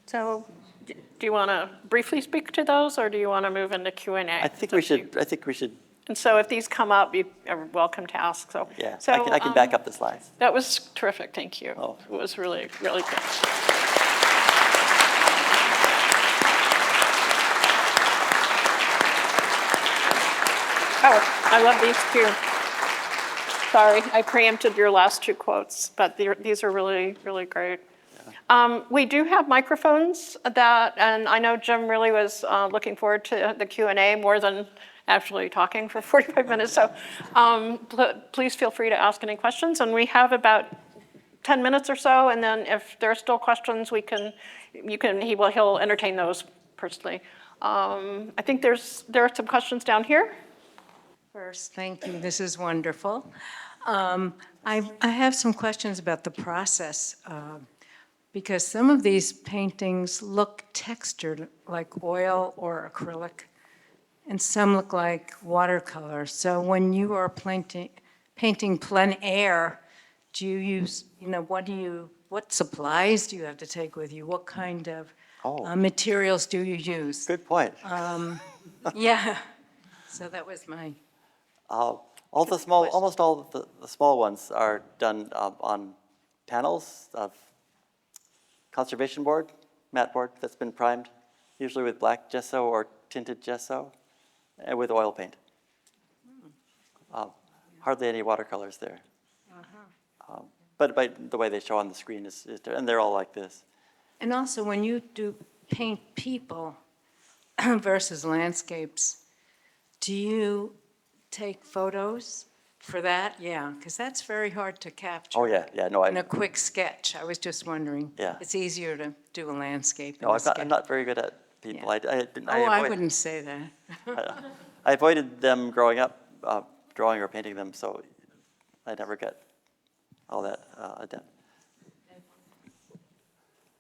So, do you want to briefly speak to those, or do you want to move into Q&A? I think we should. And so, if these come up, you are welcome to ask. So, Yeah, so I can back up the slides. That was terrific. Thank you. Oh. It was really, really good. Oh, I love these too. Sorry, I preempted your last two quotes, but these are really, really great. We do have microphones and I know Jim really was looking forward to the Q&A more than actually talking for 45 minutes. So please feel free to ask any questions. And we have about 10 minutes or so. And then if there are still questions, he'll entertain those personally. I think there are some questions down here. First, thank you. This is wonderful. I have some questions about the process. Because some of these paintings look textured like oil or acrylic, and some look like watercolor. So when you are painting plein air, do you use, what supplies do you have to take with you? What kind of materials do you use? Good point. Yeah, so that was my. Almost all the small ones are done on panels of conservation board, matte board that's been primed, usually with black gesso or tinted gesso, and with oil paint. Hardly any watercolors there. But by the way they show on the screen and they're all like this. And also, when you do paint people versus landscapes, do you take photos for that? Yeah, because that's very hard to capture. Oh yeah, no, In a quick sketch, I was just wondering. Yeah. It's easier to do a landscape than no, a sketch. I'm not very good at people. Yeah. I wouldn't say that. I avoided them growing up, drawing or painting them, so I never get all that adept.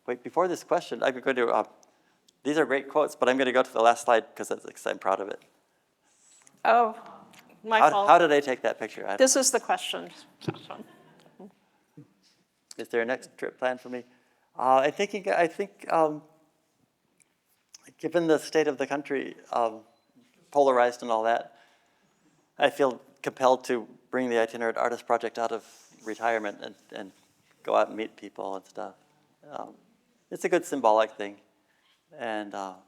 Wait, before this question, I'm going to, these are great quotes, but I'm going to go to the last slide because I'm proud of it. Oh, my fault. How did I take that picture? This is the question. Is there a next trip planned for me? I think, given the state of the country, polarized and all that, I feel compelled to bring the Itinerant Artist Project out of retirement and go out and meet people and stuff. It's a good symbolic thing. And I'm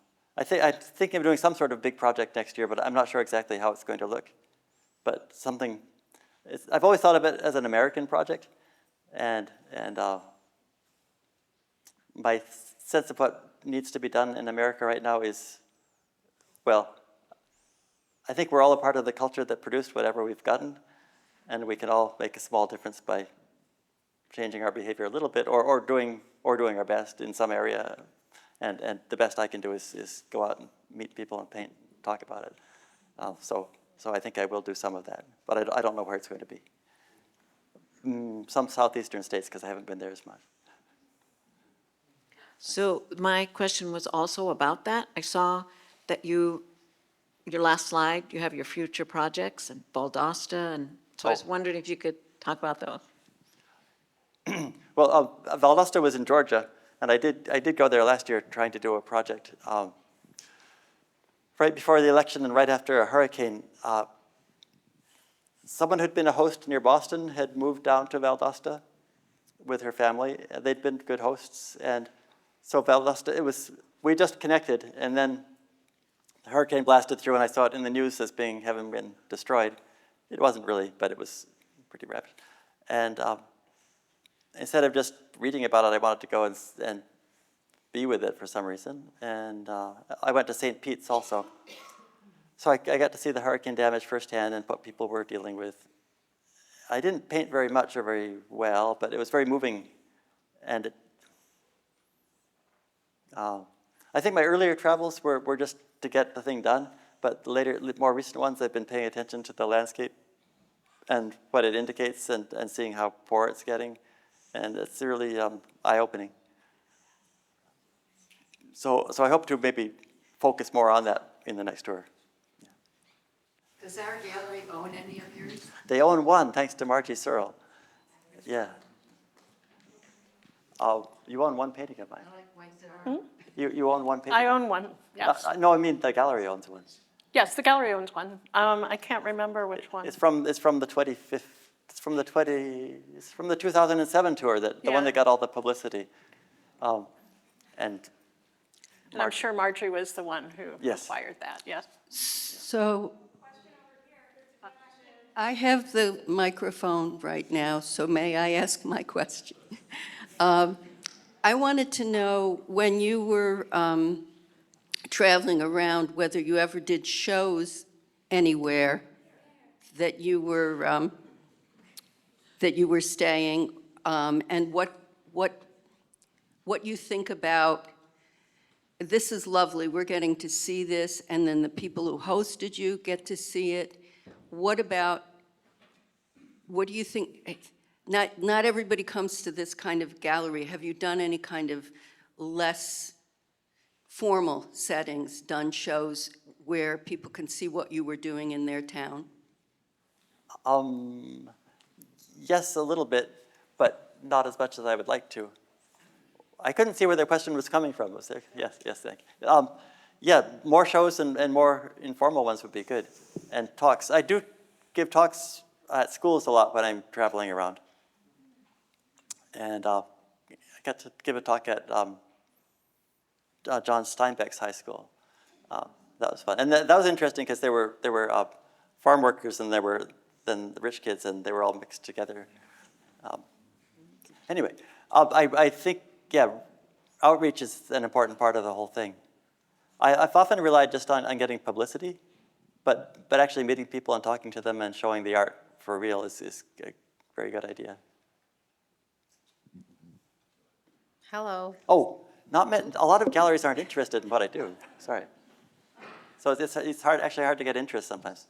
thinking of doing some sort of big project next year, but I'm not sure exactly how it's going to look. But I've always thought of it as an American project. And my sense of what needs to be done in America right now is, well, I think we're all a part of the culture that produced whatever we've gotten, and we can all make a small difference by changing our behavior a little bit, or doing our best in some area. And the best I can do is go out and meet people and paint, talk about it. So I think I will do some of that, but I don't know where it's going to be. Some southeastern states, because I haven't been there as much. So my question was also about that. I saw that your last slide, you have your future projects and Valdosta, and so I was wondering if you could talk about those. Well, Valdosta was in Georgia, and I did go there last year trying to do a project. Right before the election and right after a hurricane, someone who'd been a host near Boston had moved down to Valdosta with her family. They'd been good hosts, and so Valdosta, we just connected, and then the hurricane blasted through, and I saw it in the news as having been destroyed. It wasn't really, but it was pretty rapid. And instead of just reading about it, I wanted to go and be with it for some reason. And I went to St. Pete's also. So I got to see the hurricane damage firsthand and what people were dealing with. I didn't paint very much or very well, but it was very moving. And I think my earlier travels were just to get the thing done, but the later, more recent ones, I've been paying attention to the landscape and what it indicates and seeing how poor it's getting. And it's really eye-opening. So I hope to maybe focus more on that in the next tour. Yeah. Does our gallery own any of yours? They own one, thanks to Margie Searle. Yeah. You own one painting of mine. I like white art. You own one painting? I own one, yes. No, I mean the gallery owns one. Yes, the gallery owns one. I can't remember which one. It's from the 25th. It's from the 2007 tour, the one Yeah. that got all the publicity. And And I'm sure Marjorie was the one who Yes. acquired that, yes. So I have the microphone right now, so may I ask my question? I wanted to know, when you were traveling around, whether you ever did shows anywhere that you were staying, and what you think about, this is lovely, we're getting to see this, and then the people who hosted you get to see it. What do you think? Not everybody comes to this kind of gallery. Have you done any kind of less formal settings, done shows where people can see what you were doing in their town? yes, a little bit, but not as much as I would like to. I couldn't see where the question was coming from. Was there? Yes, thank you. Yeah, more shows and more informal ones would be good. And talks. I do give talks at schools a lot when I'm traveling around. And I got to give a talk at John Steinbeck's high school. That was fun. And that was interesting because there were farm workers and there were then the rich kids, and they were all mixed together. Anyway, I think, yeah, outreach is an important part of the whole thing. I've often relied just on getting publicity, but actually meeting people and talking to them and showing the art for real is a very good idea. Hello. Oh, a lot of galleries aren't interested in what I do. Sorry. So it's actually hard to get interest sometimes.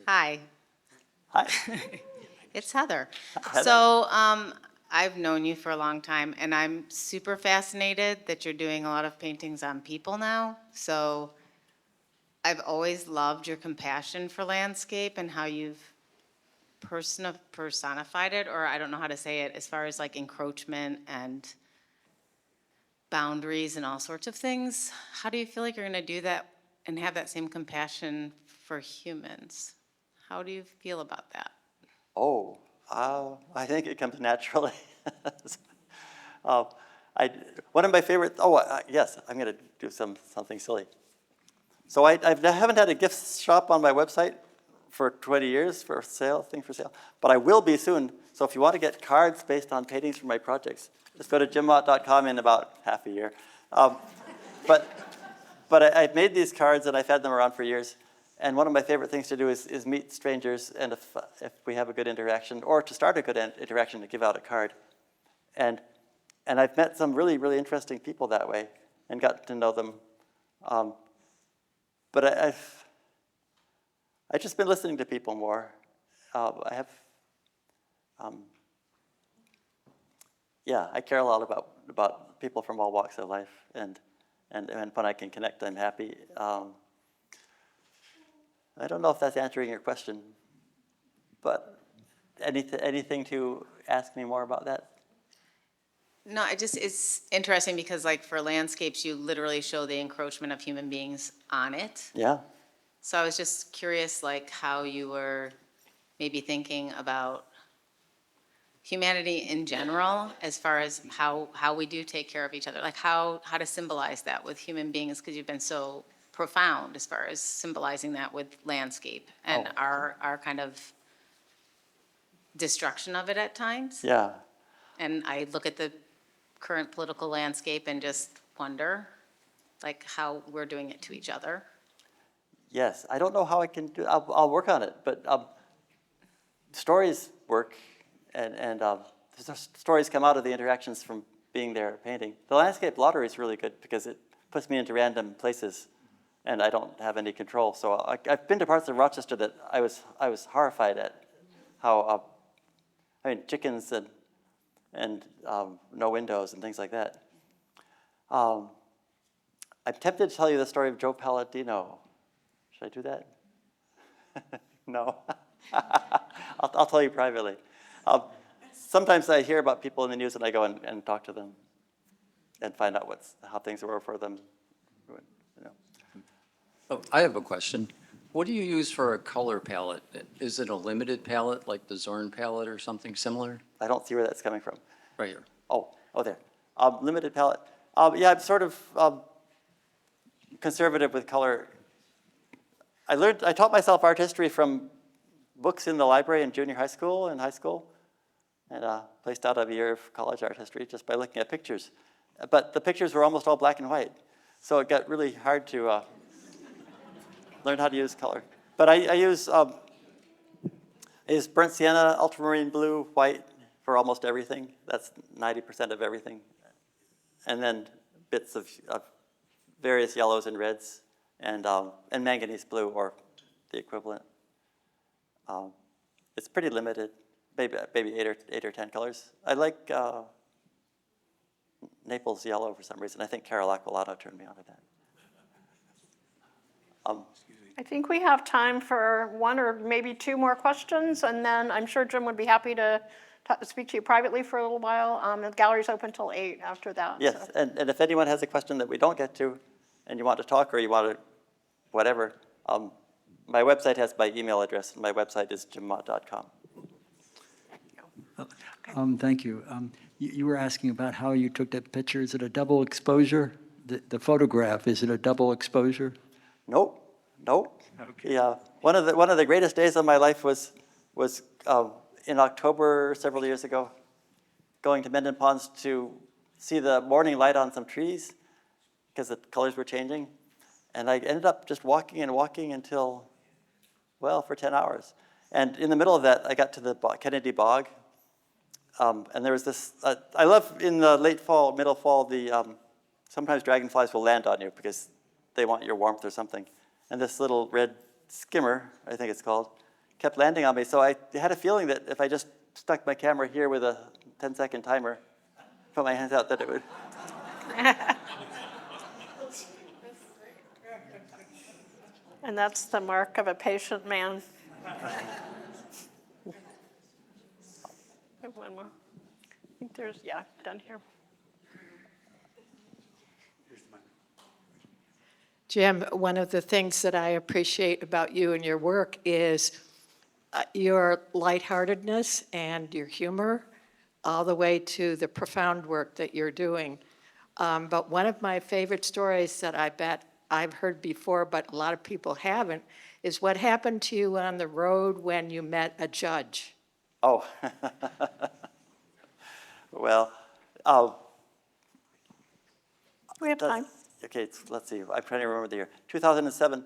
Hi. Hi. It's Heather. Heather. So I've known you for a long time, and I'm super fascinated that you're doing a lot of paintings on people now. So I've always loved your compassion for landscape and how you've personified it, or I don't know how to say it, as far as like encroachment and boundaries and all sorts of things. How do you feel like you're going to do that and have that same compassion for humans? How do you feel about that? Oh, I think it comes naturally. One of my favorite, yes, I'm going to do something silly. So I haven't had a gift shop on my website for 20 years for sale, but I will be soon. So if you want to get cards based on paintings from my projects, just go to jimmott.com in about half a year. But I've made these cards and I've had them around for years. And one of my favorite things to do is meet strangers, and if we have a good interaction, or to start a good interaction, to give out a card. And I've met some really, really interesting people that way. and got to know them. But I've just been listening to people more. I have, I care a lot about people from all walks of life, and when I can connect, I'm happy. I don't know if that's answering your question, but anything to ask me more about that? No, it's interesting because like for landscapes, you literally show the encroachment of human beings on it. Yeah. So I was just curious, like how you were maybe thinking about humanity in general, as far as how we do take care of each other, like how to symbolize that with human beings, because you've been so profound as far as symbolizing that with landscape and our kind of destruction of it at times. Yeah. And I look at the current political landscape and just wonder, like, how we're doing it to each other. Yes. I don't know how I can do. I'll work on it, but stories work, and stories come out of the interactions from being there painting. The landscape lottery is really good because it puts me into random places, and I don't have any control. So I've been to parts of Rochester that I was horrified at how chickens and no windows and things like that. I'm tempted to tell you the story of Joe Palladino. Should I do that? No. I'll tell you privately. Sometimes I hear about people in the news and I go and talk to them and find out how things were for them. You know. Oh, I have a question. What do you use for a color palette? Is it a limited palette like the Zorn palette or something similar? I don't see where that's coming from. Right here. Oh, there. Limited palette. I'm sort of conservative with color. I taught myself art history from books in the library in junior high school and high school, and placed out of a year of college art history just by looking at pictures. But the pictures were almost all black and white, so it got really hard to learn how to use color. But I use burnt sienna, ultramarine blue, white for almost everything. That's 90% of everything. And then bits of various yellows and reds, and manganese blue or the equivalent. It's pretty limited, maybe 8 or 10 colors. I like Naples yellow for some reason. I think Carol Aquilano turned me on to that. I think we have time for one or maybe two more questions, and then I'm sure Jim would be happy to speak to you privately for a little while. The gallery's open till 8 after that. Yes, so. and if anyone has a question that we don't get to, and you want to talk or you want to whatever, my website has my email address, and my website is jimmott.com. Thank you. You were asking about how you took that picture. Is it a double exposure? The photograph, is it a double exposure? Nope. Okay. Yeah, one of the greatest days of my life was in October several years ago, going to Mendon Ponds to see the morning light on some trees because the colors were changing, and I ended up just walking until, for 10 hours. And in the middle of that, I got to the Kennedy Bog, and there was this. I love in the late fall, middle fall, sometimes dragonflies will land on you because they want your warmth or something. And this little red skimmer, I think it's called, kept landing on me. So I had a feeling that if I just stuck my camera here with a 10-second timer, put my hands out, that it would. And that's the mark of a patient man. One more. I think there's, done here. Jim, one of the things that I appreciate about you and your work is your lightheartedness and your humor, all the way to the profound work that you're doing. But one of my favorite stories that I bet I've heard before, but a lot of people haven't, is what happened to you on the road when you met a judge. Oh, well, We have time. okay, let's see. I'm trying to remember the year. 2007.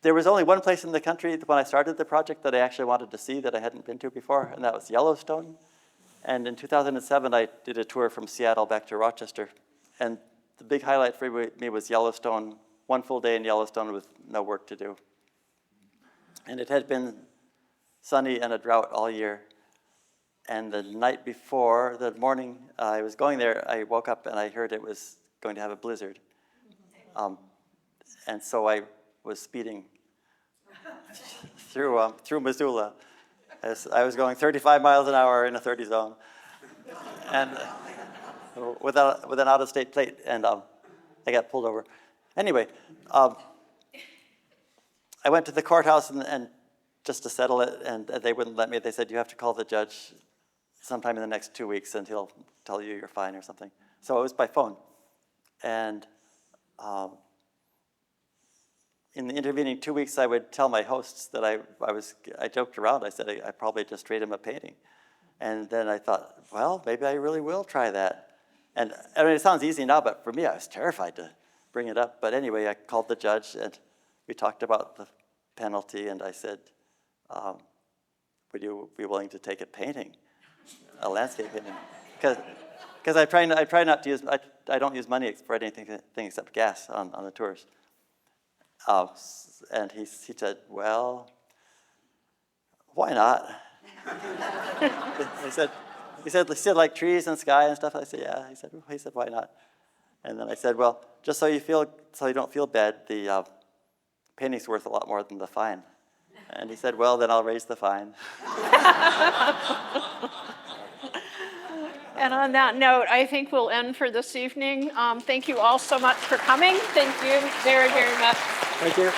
There was only one place in the country when I started the project that I actually wanted to see that I hadn't been to before, and that was Yellowstone. And in 2007, I did a tour from Seattle back to Rochester. And the big highlight for me was Yellowstone, one full day in Yellowstone with no work to do. And it had been sunny and a drought all year. And the night before, the morning I was going there, I woke up and I heard it was going to have a blizzard. And so I was speeding through Missoula. As I was going 35 miles an hour in a 30 zone, and with an out-of-state plate, and I got pulled over. Anyway, I went to the courthouse and just to settle it, and they wouldn't let me. They said, you have to call the judge sometime in the next 2 weeks, and he'll tell you you're fine or something. So it was by phone. And in the intervening 2 weeks, I would tell my hosts that I joked around. I said I probably just trade him a painting. And then I thought, well, maybe I really will try that. And I mean, it sounds easy now, but for me, I was terrified to bring it up. But anyway, I called the judge, and we talked about the penalty, and I said, would you be willing to take a painting, a landscape painting? Because I try not to use, I don't use money for anything except gas on the tours. And he said, well, why not? he said like trees and sky and stuff. I said, yeah. He said, why not? And then I said, well, just so you don't feel bad, the painting's worth a lot more than the fine. And he said, well, then I'll raise the fine. And on that note, I think we'll end for this evening. Thank you all so much for coming. Thank you very, very much. Thank you.